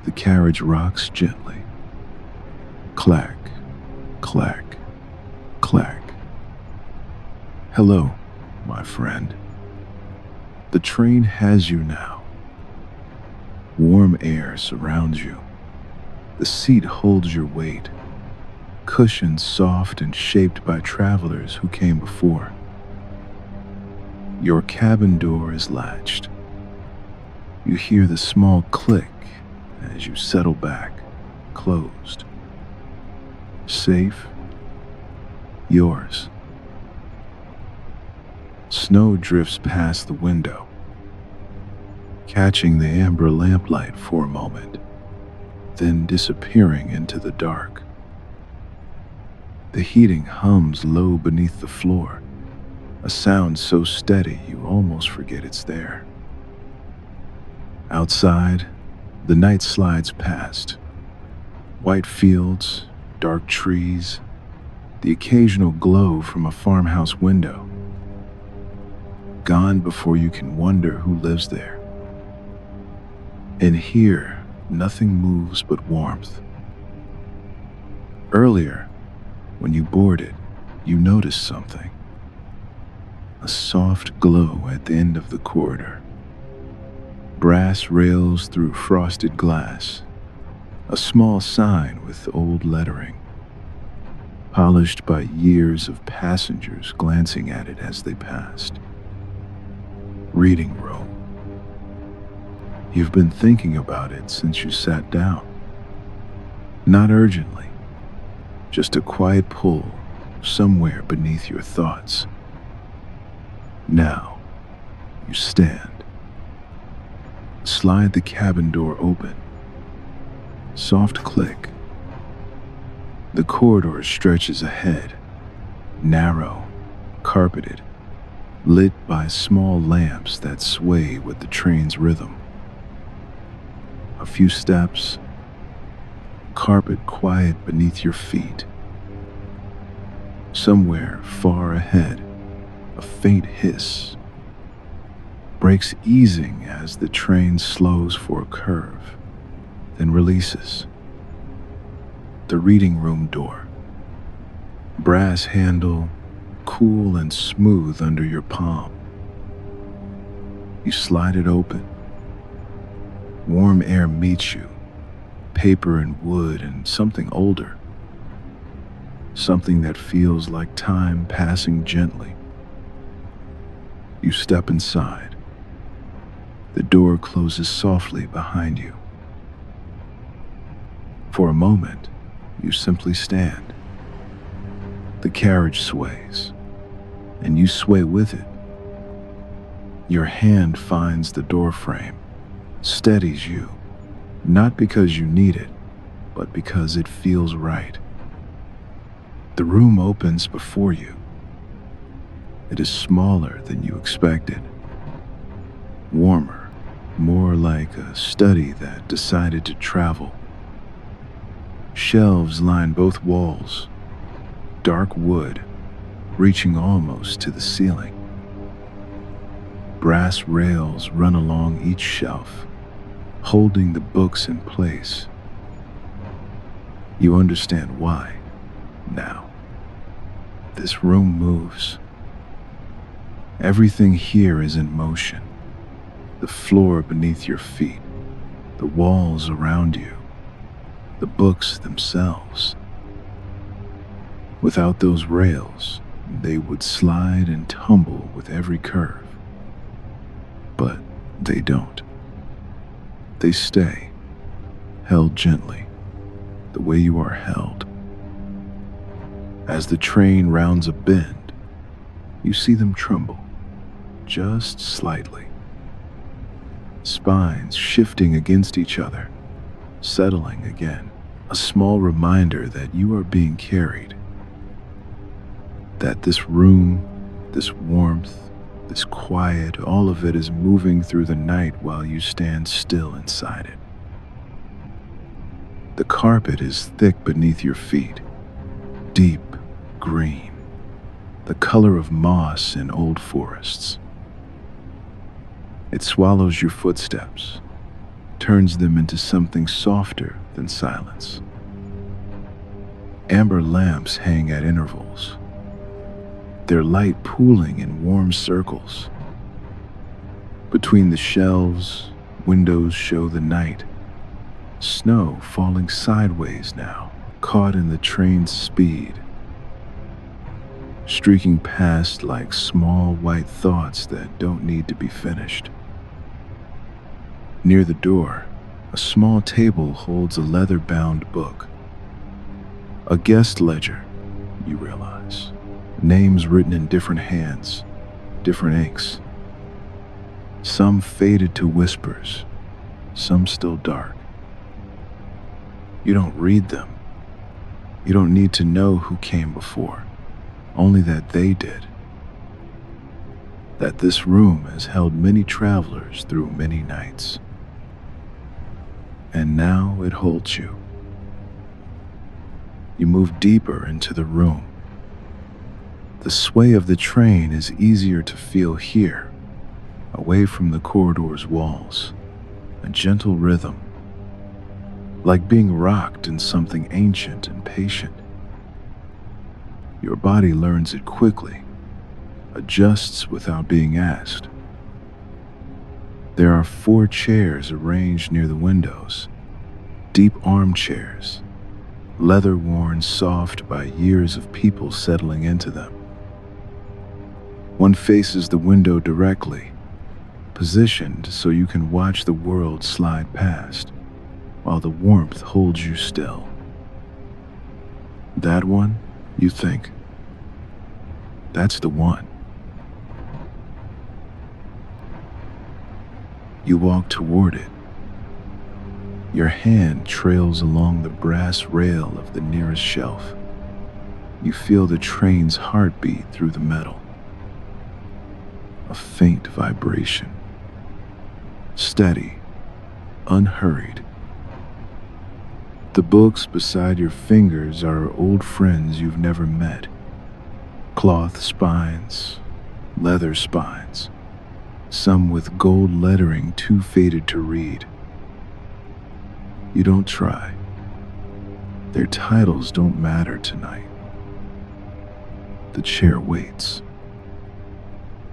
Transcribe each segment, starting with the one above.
The carriage rocks gently. Clack, clack, clack. Hello, my friend. The train has you now. Warm air surrounds you. The seat holds your weight, cushions soft and shaped by travelers who came before. Your cabin door is latched. You hear the small click as you settle back, closed. Safe, yours. Snow drifts past the window, catching the amber lamplight for a moment, then disappearing into the dark. The heating hums low beneath the floor, a sound so steady you almost forget it's there. Outside, the night slides past. White fields, dark trees, the occasional glow from a farmhouse window. Gone before you can wonder who lives there. And here, nothing moves but warmth. Earlier, when you boarded, you noticed something. A soft glow at the end of the corridor. Brass rails through frosted glass. A small sign with old lettering, polished by years of passengers glancing at it as they passed. Reading room. You've been thinking about it since you sat down. Not urgently, just a quiet pull somewhere beneath your thoughts. Now, you stand. Slide the cabin door open. Soft click. The corridor stretches ahead, narrow, carpeted, lit by small lamps that sway with the train's rhythm. A few steps, carpet quiet beneath your feet. Somewhere far ahead, a faint hiss breaks easing as the train slows for a curve, then releases. The reading room door. Brass handle, cool and smooth under your palm. You slide it open. Warm air meets you, paper and wood and something older. Something that feels like time passing gently. You step inside. The door closes softly behind you. For a moment, you simply stand. The carriage sways, and you sway with it. Your hand finds the door frame, steadies you, not because you need it, but because it feels right. The room opens before you. It is smaller than you expected. Warmer, more like a study that decided to travel. Shelves line both walls, dark wood, reaching almost to the ceiling. Brass rails run along each shelf, holding the books in place. You understand why now. This room moves. Everything here is in motion. The floor beneath your feet, the walls around you, the books themselves. Without those rails, they would slide and tumble with every curve. But they don't. They stay, held gently, the way you are held. As the train rounds a bend, you see them tremble, just slightly. Spines shifting against each other, settling again, a small reminder that you are being carried. That this room, this warmth, this quiet, all of it is moving through the night while you stand still inside it. The carpet is thick beneath your feet, deep green, the color of moss in old forests. It swallows your footsteps, turns them into something softer than silence. Amber lamps hang at intervals, their light pooling in warm circles. Between the shelves, windows show the night, snow falling sideways now, caught in the train's speed, streaking past like small white thoughts that don't need to be finished. Near the door, a small table holds a leather-bound book. A guest ledger, you realize. Names written in different hands, different inks. Some faded to whispers, some still dark. You don't read them. You don't need to know who came before, only that they did. That this room has held many travelers through many nights. And now it holds you. You move deeper into the room. The sway of the train is easier to feel here, away from the corridor's walls, a gentle rhythm, like being rocked in something ancient and patient. Your body learns it quickly, adjusts without being asked. There are 4 chairs arranged near the windows, deep armchairs, leather worn soft by years of people settling into them. One faces the window directly, positioned so you can watch the world slide past, while the warmth holds you still. That one, you think. That's the one. You walk toward it. Your hand trails along the brass rail of the nearest shelf. You feel the train's heartbeat through the metal. A faint vibration. Steady, unhurried. The books beside your fingers are old friends you've never met. Cloth spines, leather spines, some with gold lettering too faded to read. You don't try. Their titles don't matter tonight. The chair waits.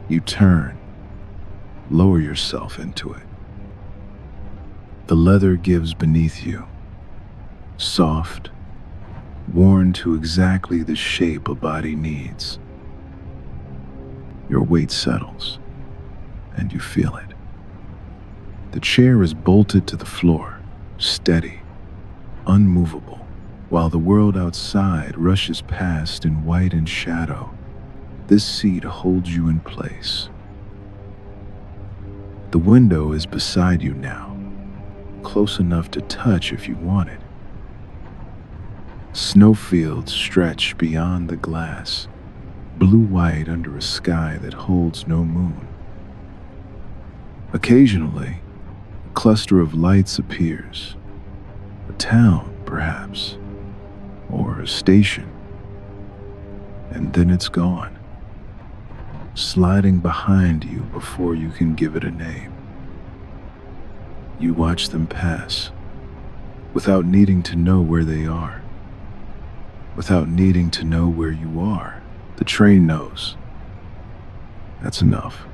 You turn, lower yourself into it. The leather gives beneath you, soft, worn to exactly the shape a body needs. Your weight settles, and you feel it. The chair is bolted to the floor, steady, unmovable, while the world outside rushes past in white and shadow. This seat holds you in place. The window is beside you now, close enough to touch if you wanted. Snowfields stretch beyond the glass, blue-white under a sky that holds no moon. Occasionally, a cluster of lights appears. A town, perhaps, or a station. And then it's gone, sliding behind you before you can give it a name. You watch them pass, without needing to know where they are, without needing to know where you are. The train knows. That's enough.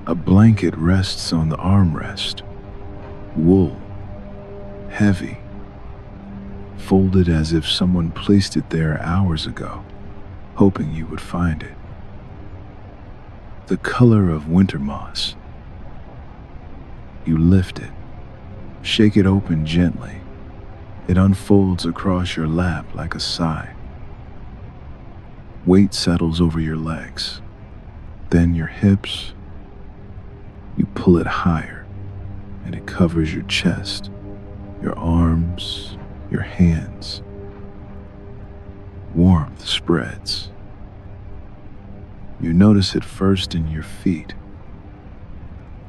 A blanket rests on the armrest, wool, heavy, folded as if someone placed it there hours ago, hoping you would find it. The color of winter moss. You lift it, shake it open gently. It unfolds across your lap like a sigh. Weight settles over your legs, then your hips. You pull it higher, and it covers your chest, your arms, your hands. Warmth spreads. You notice it first in your feet.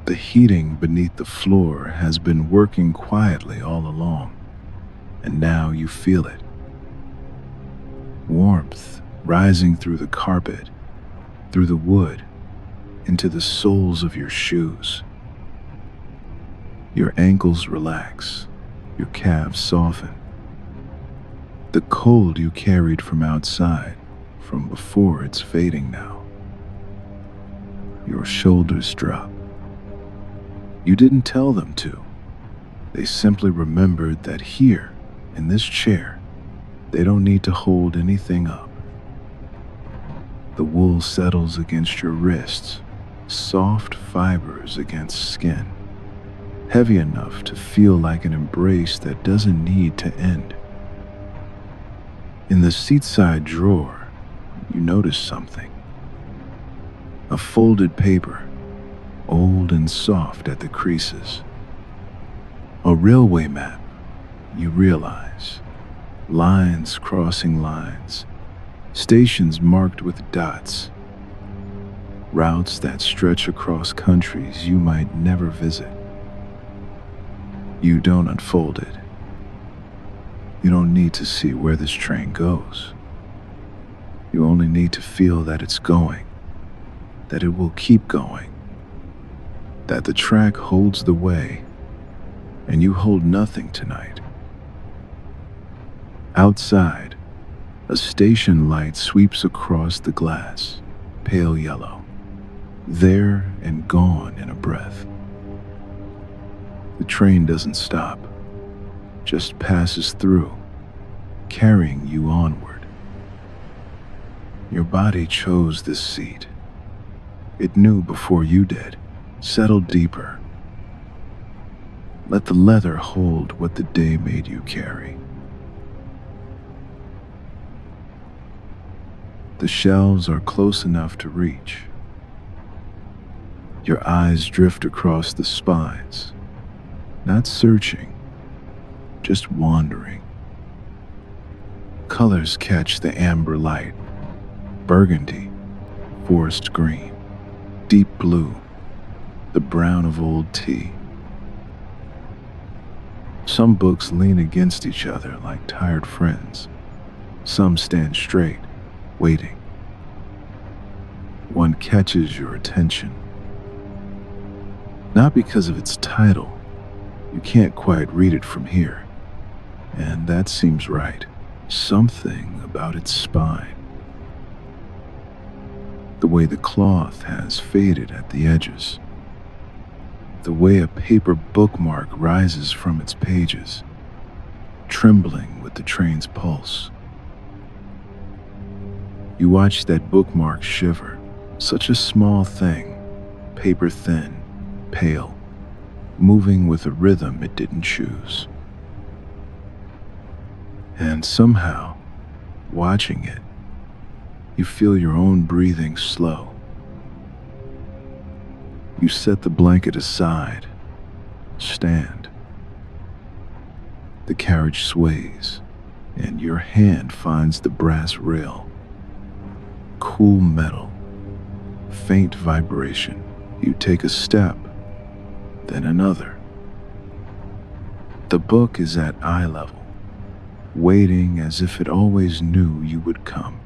The heating beneath the floor has been working quietly all along, and now you feel it. Warmth rising through the carpet, through the wood, into the soles of your shoes. Your ankles relax, your calves soften. The cold you carried from outside, from before, it's fading now. Your shoulders drop. You didn't tell them to. They simply remembered that here, in this chair, they don't need to hold anything up. The wool settles against your wrists, soft fibers against skin, heavy enough to feel like an embrace that doesn't need to end. In the seatside drawer, you notice something. A folded paper, old and soft at the creases. A railway map, you realize. Lines crossing lines. Stations marked with dots. Routes that stretch across countries you might never visit. You don't unfold it. You don't need to see where this train goes. You only need to feel that it's going, that it will keep going, that the track holds the way, and you hold nothing tonight. Outside, a station light sweeps across the glass, pale yellow, there and gone in a breath. The train doesn't stop, just passes through, carrying you onward. Your body chose this seat. It knew before you did. Settle deeper. Let the leather hold what the day made you carry. The shelves are close enough to reach. Your eyes drift across the spines, not searching, just wandering. Colors catch the amber light: burgundy, forest green, deep blue, the brown of old tea. Some books lean against each other like tired friends. Some stand straight, waiting. One catches your attention. Not because of its title. You can't quite read it from here. And that seems right. Something about its spine. The way the cloth has faded at the edges. The way a paper bookmark rises from its pages, trembling with the train's pulse. You watch that bookmark shiver, such a small thing, paper thin, pale, moving with a rhythm it didn't choose. And somehow, watching it, you feel your own breathing slow. You set the blanket aside, stand. The carriage sways, and your hand finds the brass rail. Cool metal, faint vibration. You take a step, then another. The book is at eye level, waiting as if it always knew you would come.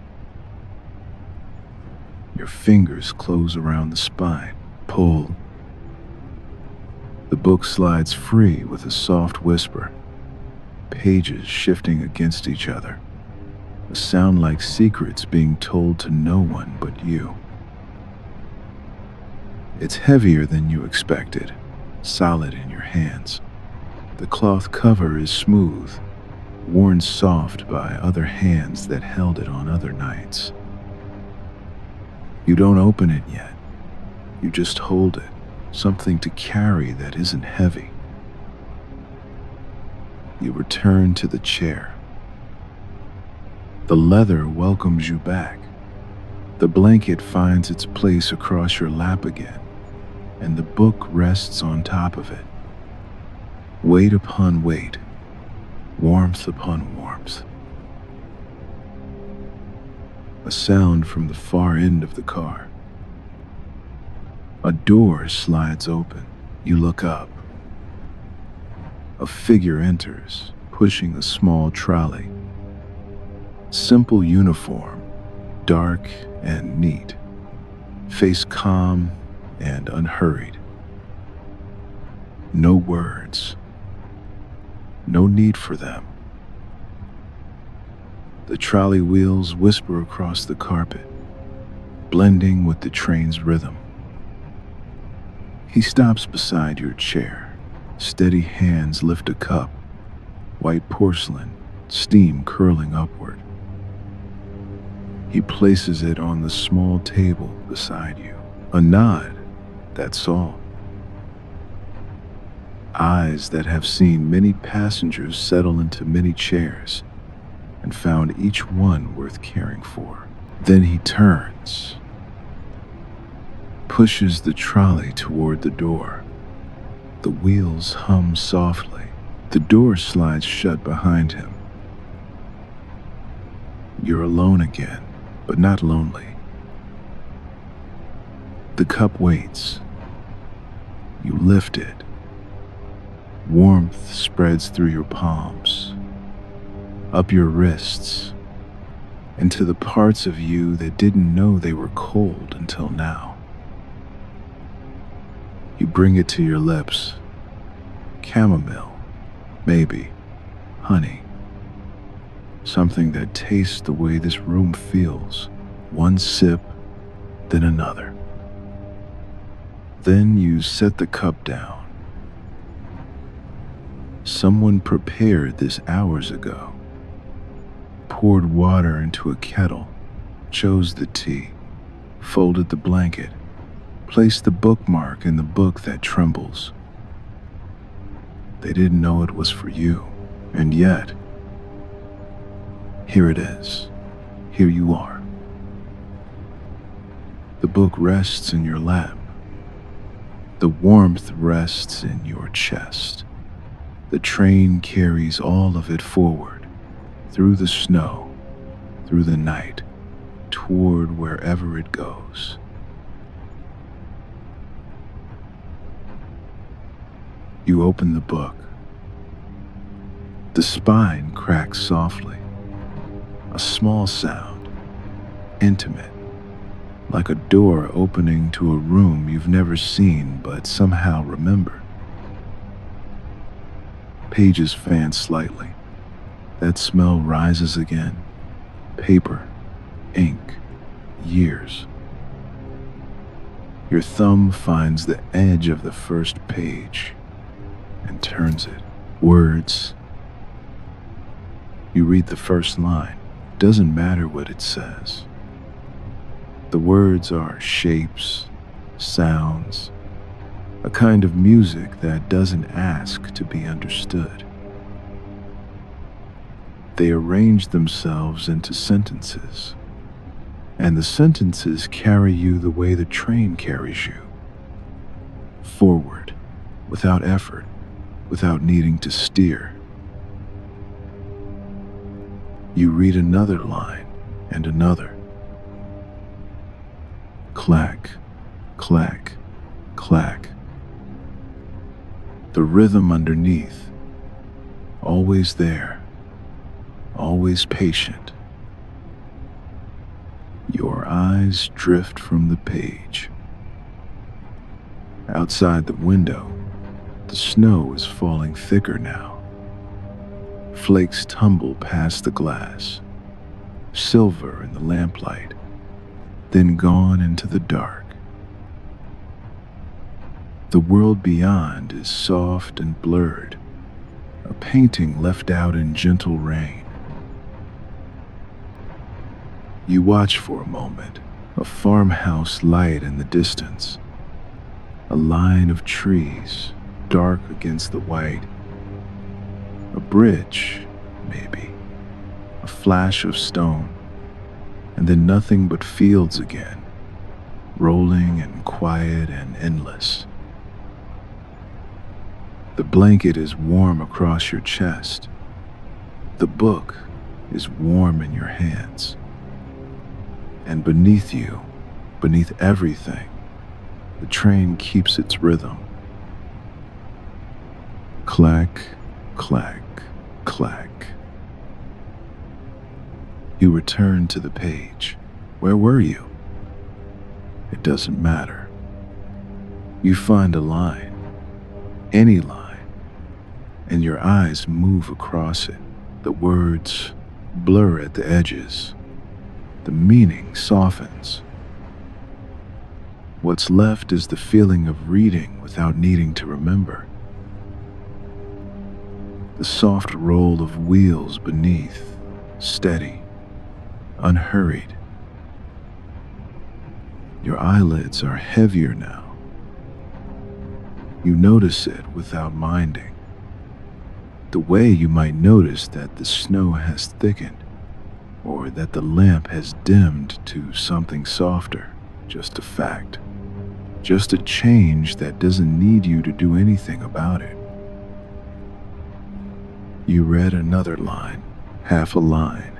Your fingers close around the spine. Pull. The book slides free with a soft whisper, pages shifting against each other, a sound like secrets being told to no one but you. It's heavier than you expected, solid in your hands. The cloth cover is smooth, worn soft by other hands that held it on other nights. You don't open it yet. You just hold it, something to carry that isn't heavy. You return to the chair. The leather welcomes you back. The blanket finds its place across your lap again, and the book rests on top of it. Weight upon weight, warmth upon warmth. A sound from the far end of the car. A door slides open. You look up. A figure enters, pushing a small trolley. Simple uniform, dark and neat. Face calm and unhurried. No words. No need for them. The trolley wheels whisper across the carpet, blending with the train's rhythm. He stops beside your chair. Steady hands lift a cup, white porcelain, steam curling upward. He places it on the small table beside you. A nod, that's all. Eyes that have seen many passengers settle into many chairs and found each one worth caring for. Then he turns, pushes the trolley toward the door. The wheels hum softly. The door slides shut behind him. You're alone again, but not lonely. The cup waits. You lift it. Warmth spreads through your palms, up your wrists, into the parts of you that didn't know they were cold until now. You bring it to your lips. Chamomile, maybe honey. Something that tastes the way this room feels. One sip, then another. Then you set the cup down. Someone prepared this hours ago. Poured water into a kettle, chose the tea, folded the blanket, placed the bookmark in the book that trembles. They didn't know it was for you, and yet, here it is. Here you are. The book rests in your lap. The warmth rests in your chest. The train carries all of it forward, through the snow, through the night, toward wherever it goes. You open the book. The spine cracks softly. A small sound, intimate, like a door opening to a room you've never seen but somehow remember. Pages fan slightly. That smell rises again. Paper, ink, years. Your thumb finds the edge of the first page and turns it. Words. You read the first line. Doesn't matter what it says. The words are shapes, sounds, a kind of music that doesn't ask to be understood. They arrange themselves into sentences, and the sentences carry you the way the train carries you. Forward, without effort, without needing to steer. You read another line and another. Clack, clack, clack. The rhythm underneath, always there, always patient. Your eyes drift from the page. Outside the window, the snow is falling thicker now. Flakes tumble past the glass, silver in the lamplight, then gone into the dark. The world beyond is soft and blurred, a painting left out in gentle rain. You watch for a moment, a farmhouse light in the distance, a line of trees, dark against the white, a bridge, maybe, a flash of stone, and then nothing but fields again, rolling and quiet and endless. The blanket is warm across your chest. The book is warm in your hands. And beneath you, beneath everything, the train keeps its rhythm. Clack, clack, clack. You return to the page. Where were you? It doesn't matter. You find a line. any line, and your eyes move across it. The words blur at the edges. The meaning softens. What's left is the feeling of reading without needing to remember. The soft roll of wheels beneath, steady, unhurried. Your eyelids are heavier now. You notice it without minding. The way you might notice that the snow has thickened, or that the lamp has dimmed to something softer. Just a fact. Just a change that doesn't need you to do anything about it. You read another line, half a line.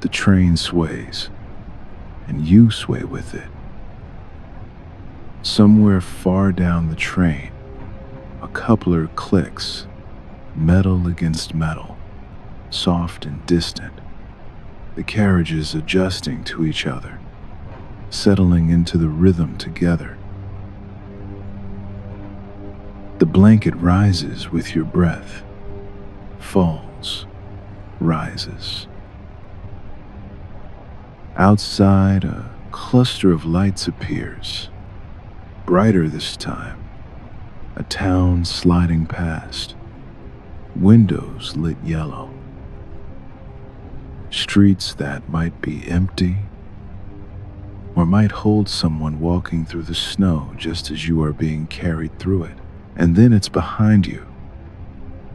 The train sways, and you sway with it. Somewhere far down the train, a coupler clicks, metal against metal, soft and distant. The carriages adjusting to each other, settling into the rhythm together. The blanket rises with your breath, falls, rises. Outside, a cluster of lights appears, brighter this time. A town sliding past, windows lit yellow. Streets that might be empty, or might hold someone walking through the snow just as you are being carried through it. And then it's behind you,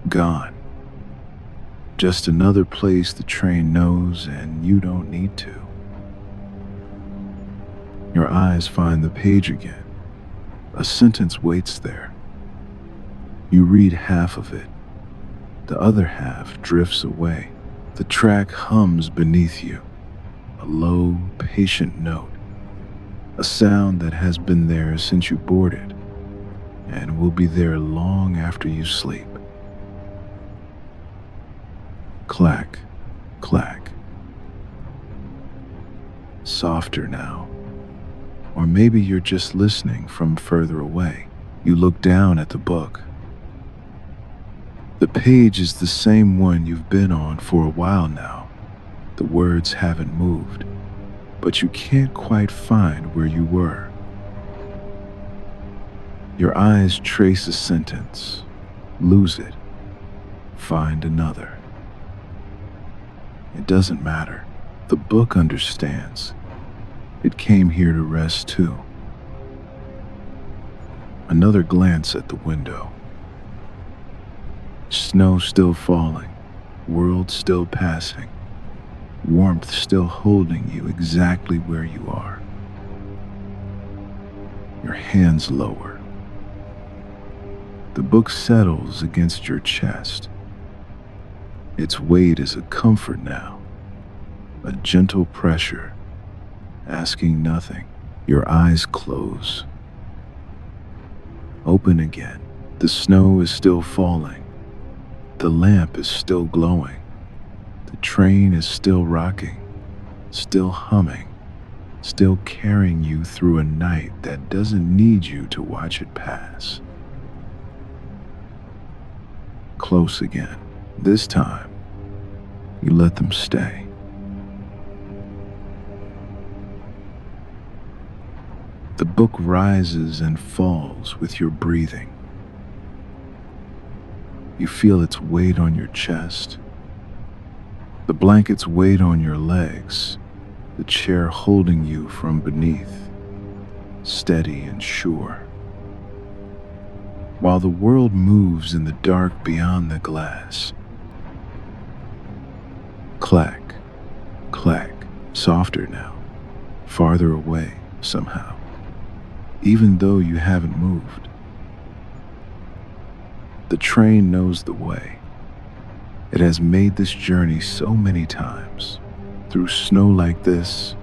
gone. Just another place the train knows and you don't need to. Your eyes find the page again. A sentence waits there. You read half of it. The other half drifts away. The track hums beneath you, a low, patient note, a sound that has been there since you boarded and will be there long after you sleep. Clack, clack. Softer now. Or maybe you're just listening from further away. You look down at the book. The page is the same one you've been on for a while now. The words haven't moved, but you can't quite find where you were. Your eyes trace a sentence, lose it, find another. It doesn't matter. The book understands. It came here to rest too. Another glance at the window. Snow still falling, world still passing, warmth still holding you exactly where you are. Your hands lower. The book settles against your chest. Its weight is a comfort now, a gentle pressure, asking nothing. Your eyes close. Open again. The snow is still falling. The lamp is still glowing. The train is still rocking, still humming, still carrying you through a night that doesn't need you to watch it pass. Close again. This time, you let them stay. The book rises and falls with your breathing. You feel its weight on your chest, the blanket's weight on your legs, the chair holding you from beneath, steady and sure. While the world moves in the dark beyond the glass. Clack, clack, softer now, farther away somehow, even though you haven't moved. The train knows the way. It has made this journey so many times, through snow like this,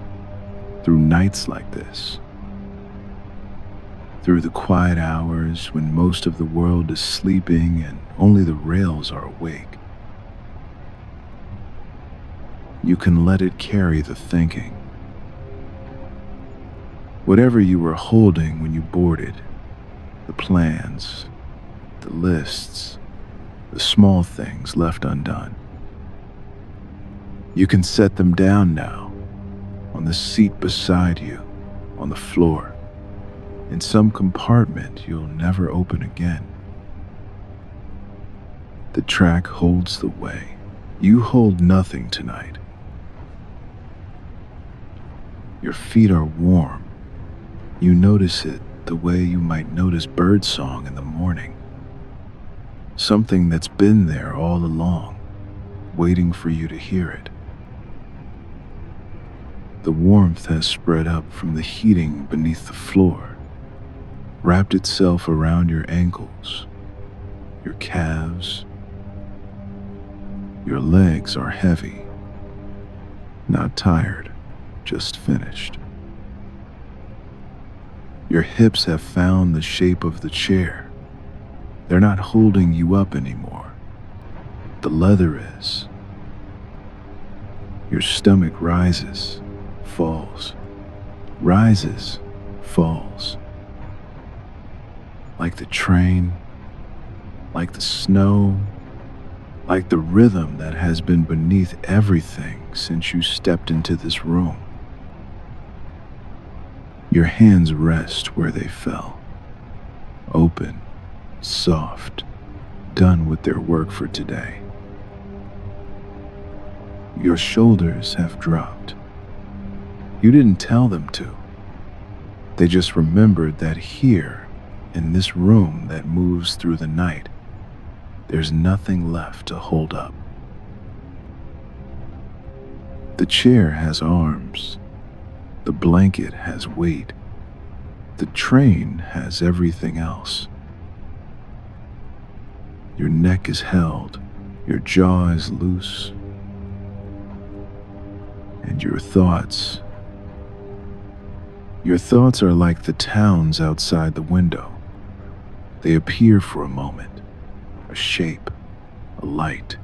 through nights like this, through the quiet hours when most of the world is sleeping and only the rails are awake. You can let it carry the thinking. Whatever you were holding when you boarded, The plans, the lists, the small things left undone. You can set them down now, on the seat beside you, on the floor, in some compartment you'll never open again. The track holds the way. You hold nothing tonight. Your feet are warm. You notice it the way you might notice birdsong in the morning. Something that's been there all along, waiting for you to hear it. The warmth has spread up from the heating beneath the floor, wrapped itself around your ankles, your calves. Your legs are heavy, not tired, just finished. Your hips have found the shape of the chair. They're not holding you up anymore. The leather is. Your stomach rises, falls, rises, falls. Like the train, like the snow, like the rhythm that has been beneath everything since you stepped into this room. Your hands rest where they fell, open, soft, done with their work for today. Your shoulders have dropped. You didn't tell them to. They just remembered that here, in this room that moves through the night, there's nothing left to hold up. The chair has arms. The blanket has weight. The train has everything else. Your neck is held. Your jaw is loose. And your thoughts are like the towns outside the window. They appear for a moment. A shape, a light,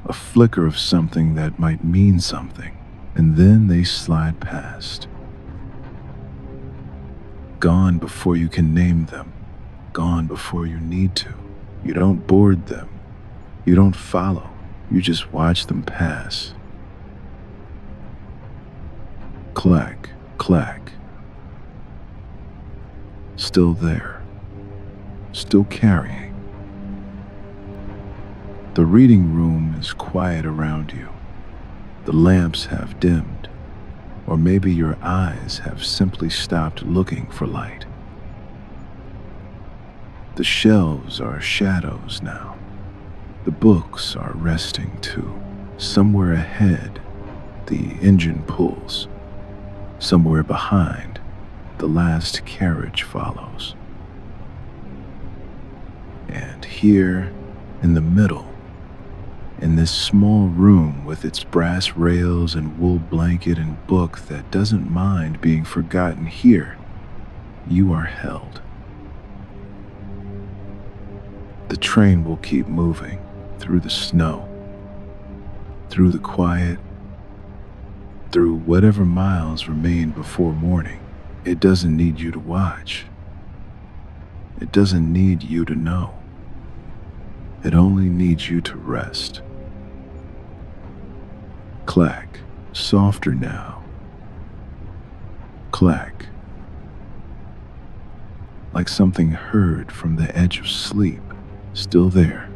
a flicker of something that might mean something, and then they slide past. Gone before you can name them, gone before you need to. You don't board them, you don't follow, you just watch them pass. Clack, clack. Still there, still carrying. The reading room is quiet around you. The lamps have dimmed, or maybe your eyes have simply stopped looking for light. The shelves are shadows now. The books are resting too. Somewhere ahead, the engine pulls. Somewhere behind, the last carriage follows. And here, in the middle, in this small room with its brass rails and wool blanket and book that doesn't mind being forgotten here, you are held. The train will keep moving through the snow, through the quiet, through whatever miles remain before morning. It doesn't need you to watch. It doesn't need you to know. It only needs you to rest. Clack, softer now. Clack, like something heard from the edge of sleep, still there,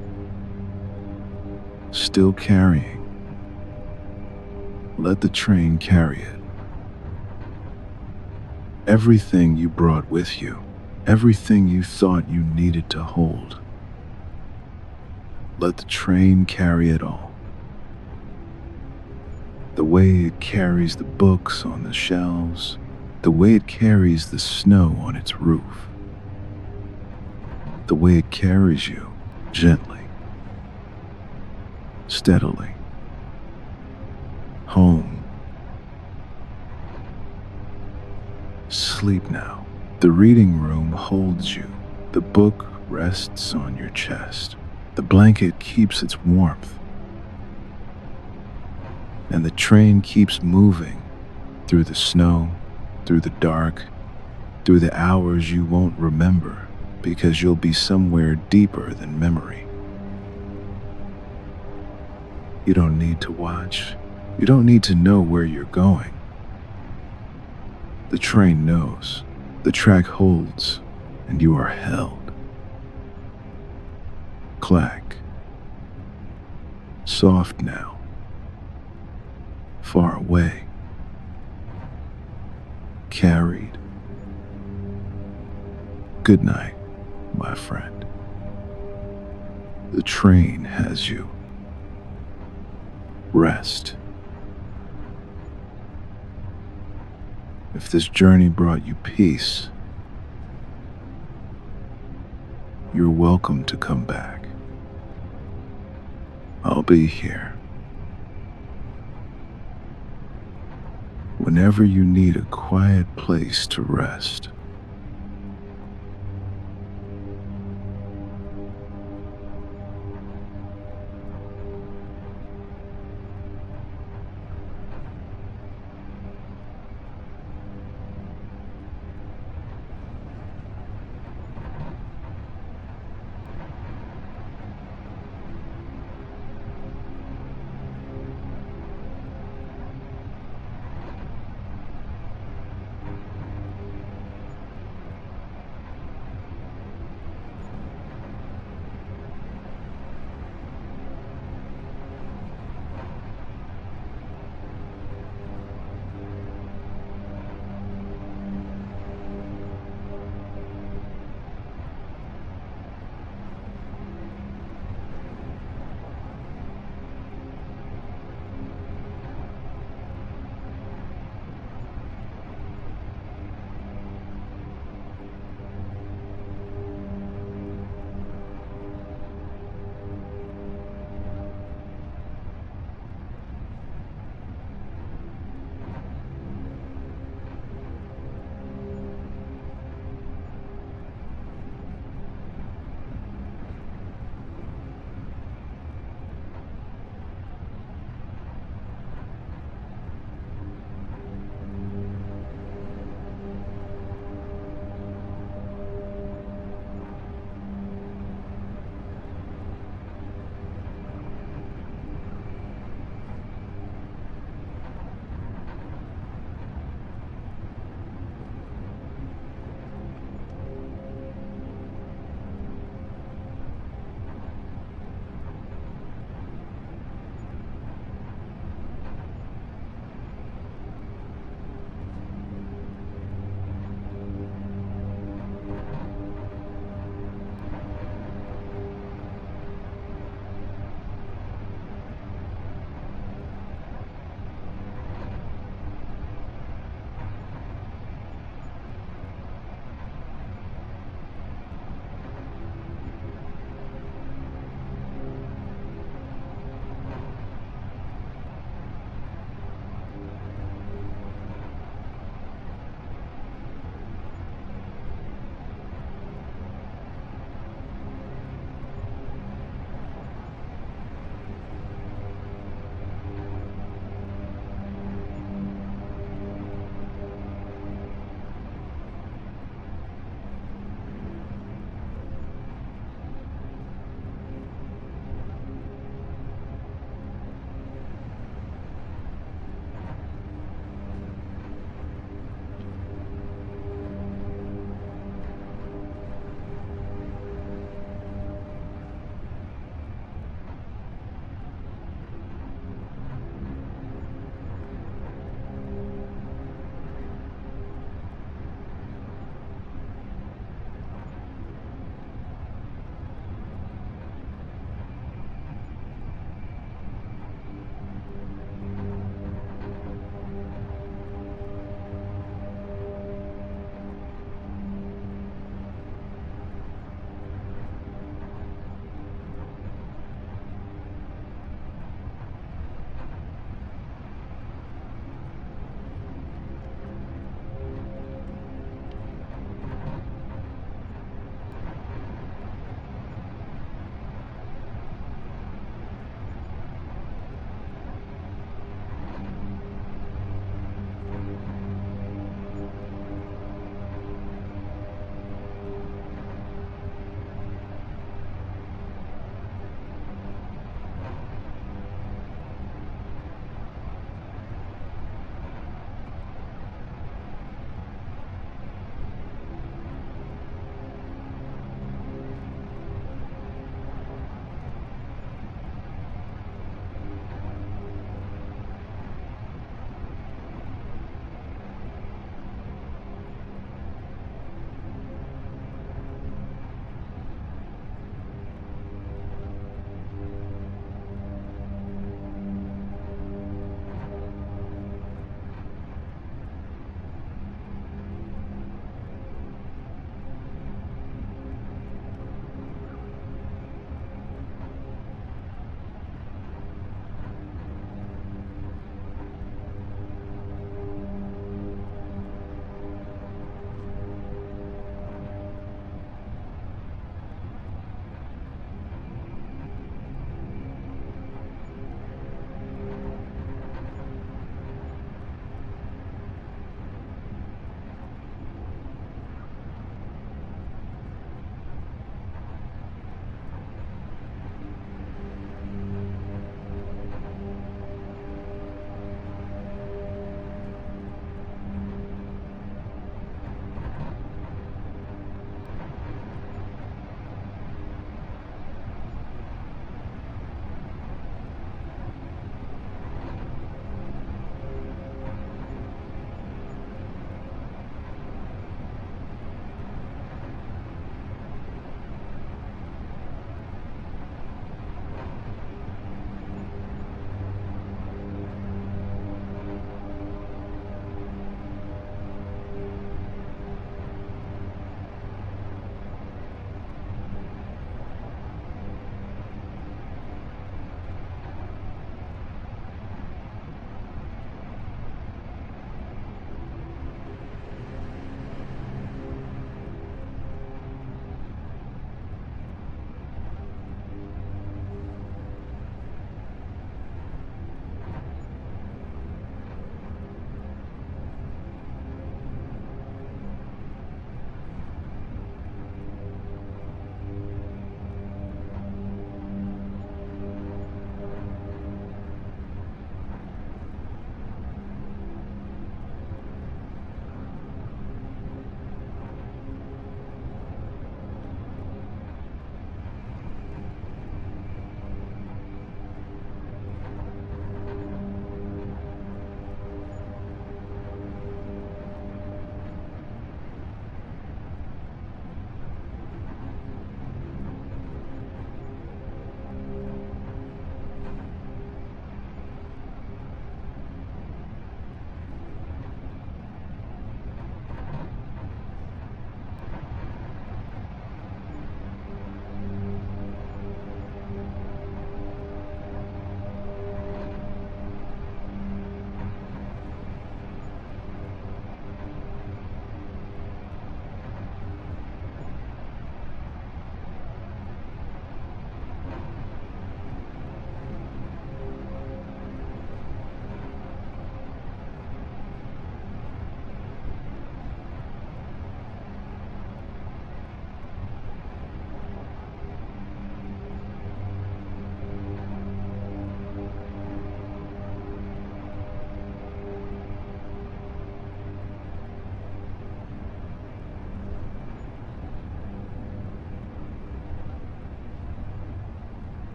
still carrying. Let the train carry it. Everything you brought with you, everything you thought you needed to hold. Let the train carry it all. The way it carries the books on the shelves, the way it carries the snow on its roof, the way it carries you gently, steadily, home. Sleep now. The reading room holds you. The book rests on your chest. The blanket keeps its warmth. And the train keeps moving through the snow, through the dark, through the hours you won't remember because you'll be somewhere deeper than memory. You don't need to watch. You don't need to know where you're going. The train knows. The track holds, and you are held. Clack. Soft now. Far away. Carried. Good night, my friend. The train has you. Rest. If this journey brought you peace, you're welcome to come back. I'll be here. Whenever you need a quiet place to rest.